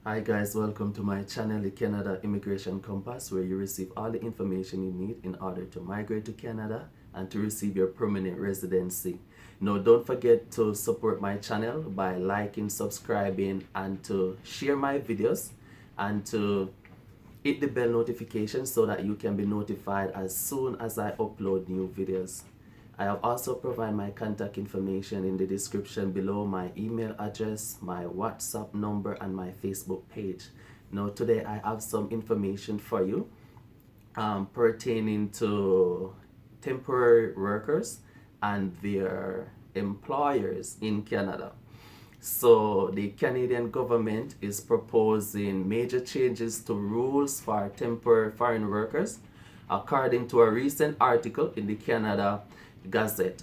Hi guys, welcome to my channel, the Canada Immigration Compass, where you receive all the information you need in order to migrate to Canada and to receive your permanent residency. Now, don't forget to support my channel by liking, subscribing, and to share my videos and to hit the bell notification so that you can be notified as soon as I upload new videos. I have also provided my contact information in the description below, my email address, my WhatsApp number, and my Facebook page. Now today I have some information for you pertaining to temporary workers and their employers in Canada. So the Canadian government is proposing major changes to rules for temporary foreign workers, according to a recent article in the Canada Gazette.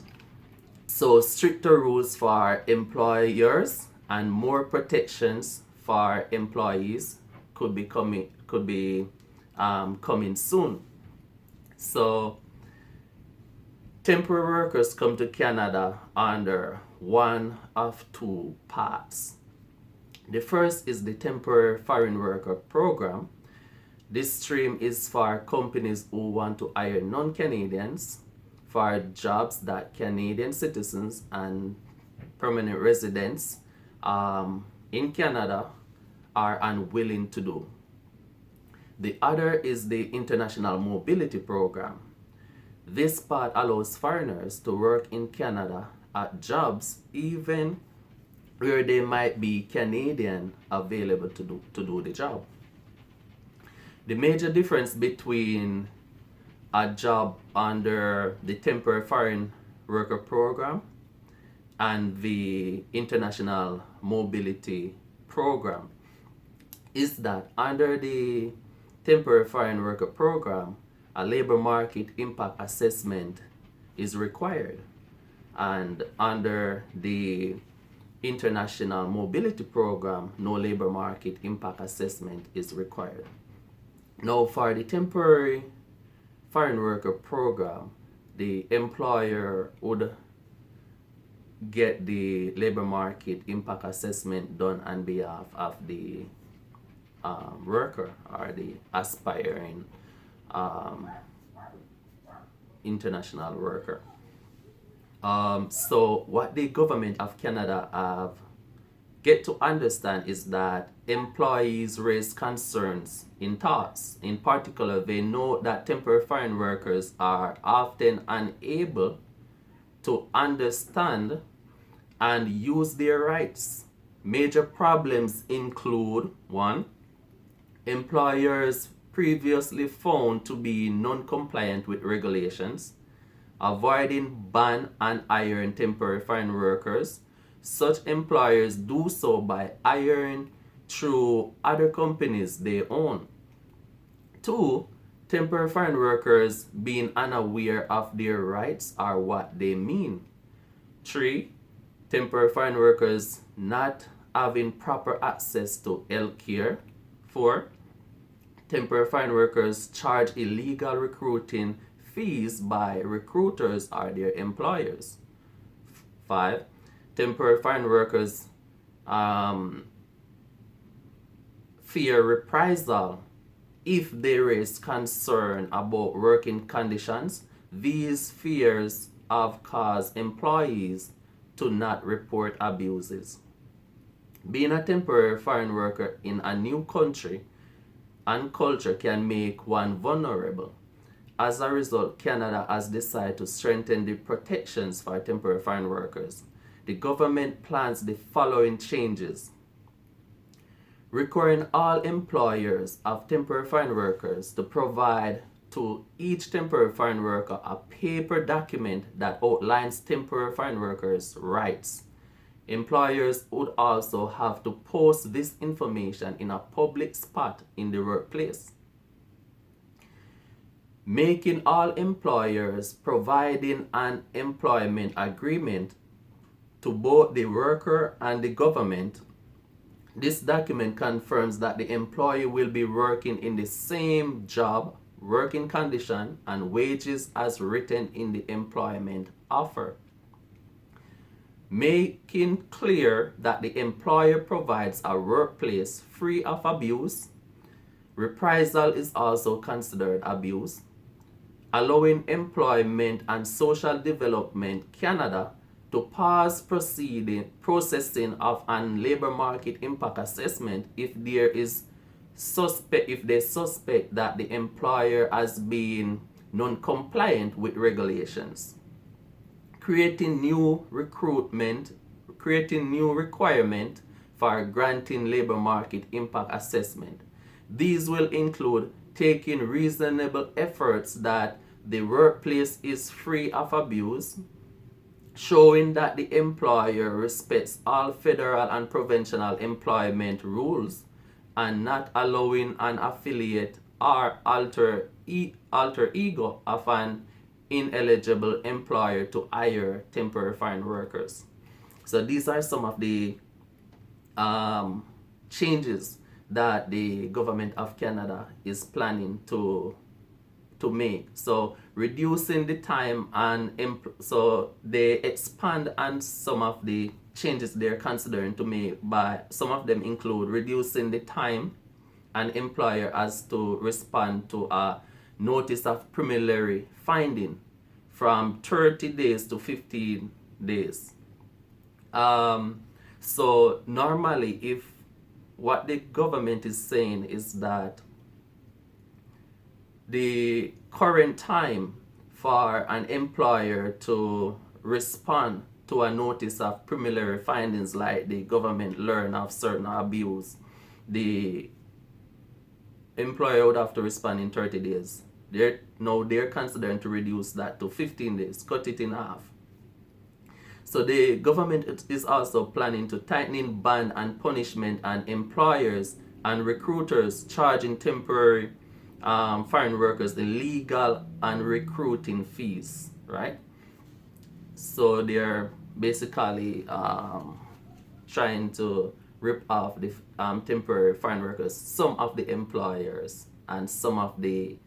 So stricter rules for employers and more protections for employees could be coming soon. So temporary workers come to Canada under one of two paths. The first is the temporary foreign worker program. This stream is for companies who want to hire non-Canadians for jobs that Canadian citizens and permanent residents in Canada are unwilling to do. The other is the International Mobility Program. This part allows foreigners to work in Canada at jobs even where there might be Canadian available to do the job. The major difference between a job under the temporary foreign worker program and the international mobility program is that under the temporary foreign worker program, a labor market impact assessment is required, and under the international mobility program, no labor market impact assessment is required. Now, for the temporary foreign worker program, the employer would get the labor market impact assessment done on behalf of the worker or the aspiring international worker. So what the government of Canada have get to understand is that employees raise concerns in thoughts. In particular, they know that temporary foreign workers are often unable to understand and use their rights. Major problems include: one, employers previously found to be non-compliant with regulations, avoiding ban and hiring temporary foreign workers. Such employers do so by hiring through other companies they own. Two, temporary foreign workers being unaware of their rights or what they mean. Three, temporary foreign workers not having proper access to health care. Four, temporary foreign workers charge illegal recruiting fees by recruiters or their employers. Five, temporary foreign workers fear reprisal if they raise concern about working conditions. These fears have caused employees to not report abuses. Being a temporary foreign worker in a new country and culture can make one vulnerable. As a result, Canada has decided to strengthen the protections for temporary foreign workers. The government plans the following changes: requiring all employers of temporary foreign workers to provide to each temporary foreign worker a paper document that outlines temporary foreign workers' rights. Employers would also have to post this information in a public spot in the workplace. Making all employers providing an employment agreement to both the worker and the government. This document confirms that the employee will be working in the same job, working condition, and wages as written in the employment offer. making clear that the employer provides a workplace free of abuse. Reprisal is also considered abuse. Allowing Employment and Social Development Canada to pause processing of an labor market impact assessment if they suspect that the employer has been non-compliant with regulations. Creating new requirement for granting labor market impact assessment. These will include taking reasonable efforts that the workplace is free of abuse, showing that the employer respects all federal and provincial employment rules, and not allowing an affiliate or alter ego of an ineligible employer to hire temporary foreign workers. So these are some of the changes that the government of Canada is planning to make. So reducing the time, and so they expand on some of the changes they're considering to make. By some of them include reducing the time an employer has to respond to a notice of preliminary finding from 30 days to 15 days. So normally, if what the government is saying is that the current time for an employer to respond to a notice of preliminary findings, like the government learn of certain abuse, the employer would have to respond in 30 days. They're considering to reduce that to 15 days, cut it in half. So the government is also planning to tighten ban and punishment on employers and recruiters charging temporary foreign workers the legal and recruiting fees, right? So they're basically trying to rip off the temporary foreign workers, some of the employers and some of the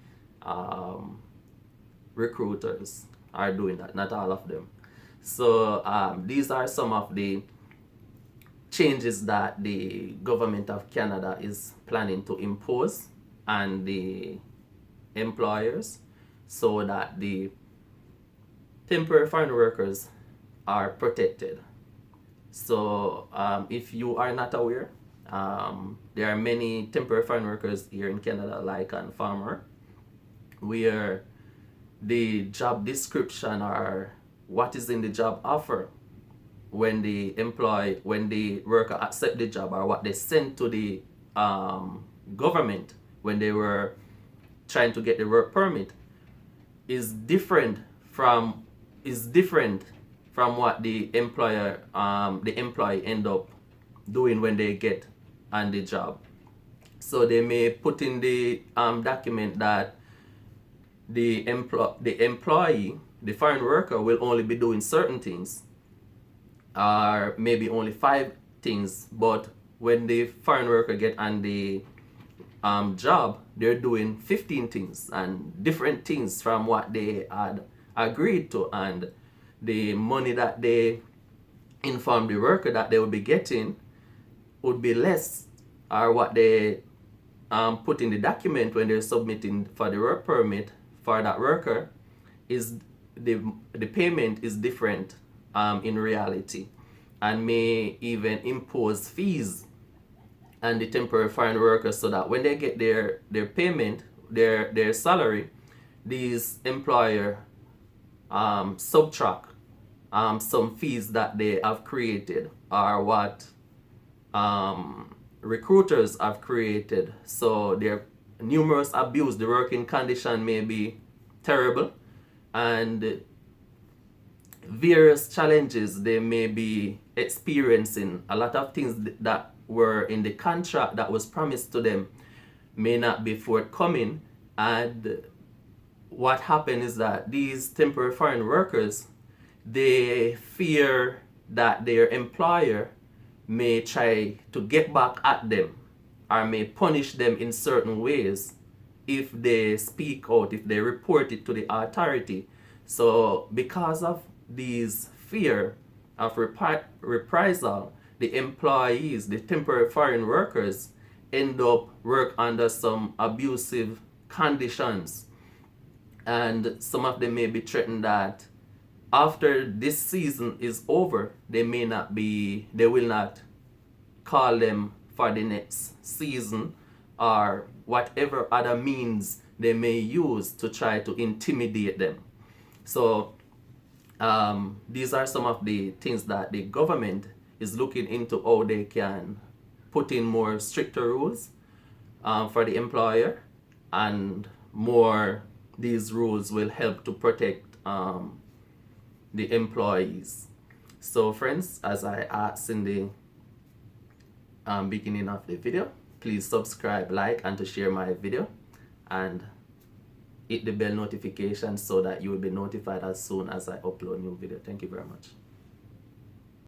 recruiters are doing that, not all of them. So these are some of the changes that the government of Canada is planning to impose on the employers, so that the temporary foreign workers are protected. So if you are not aware, there are many temporary foreign workers here in Canada, like on farmer, where the job description or what is in the job offer when the worker accept the job, or what they sent to the government when they were trying to get the work permit, is different from what the employee end up doing when they get on the job. So they may put in the document that the employee, the foreign worker, will only be doing certain things, or maybe only 5 things, but when the foreign worker get on the job, they're doing 15 things and different things from what they had agreed to, and the money that they informed the worker that they would be getting would be less, or what they put in the document when they're submitting for the work permit for that worker is the payment is different in reality, and may even impose fees on the temporary foreign workers, so that when they get their payment, their salary, these employer subtract some fees that they have created, or what recruiters have created. So there are numerous abuse. The working condition may be terrible, and various challenges they may be experiencing. A lot of things that were in the contract that was promised to them may not be forthcoming, and what happened is that these temporary foreign workers, they fear that their employer may try to get back at them, or may punish them in certain ways if they speak out, if they report it to the authority. So because of these fear, of reprisal, the employees, the temporary foreign workers, end up work under some abusive conditions, and some of them may be threatened that after this season is over, they will not call them for the next season, or whatever other means they may use to try to intimidate them. So these are some of the things that the government is looking into, how they can put in more stricter rules for the employer, and more these rules will help to protect the employees. So friends, as I asked in the beginning of the video, please subscribe, like, and to share my video, and hit the bell notification so that you will be notified as soon as I upload new video. Thank you very much.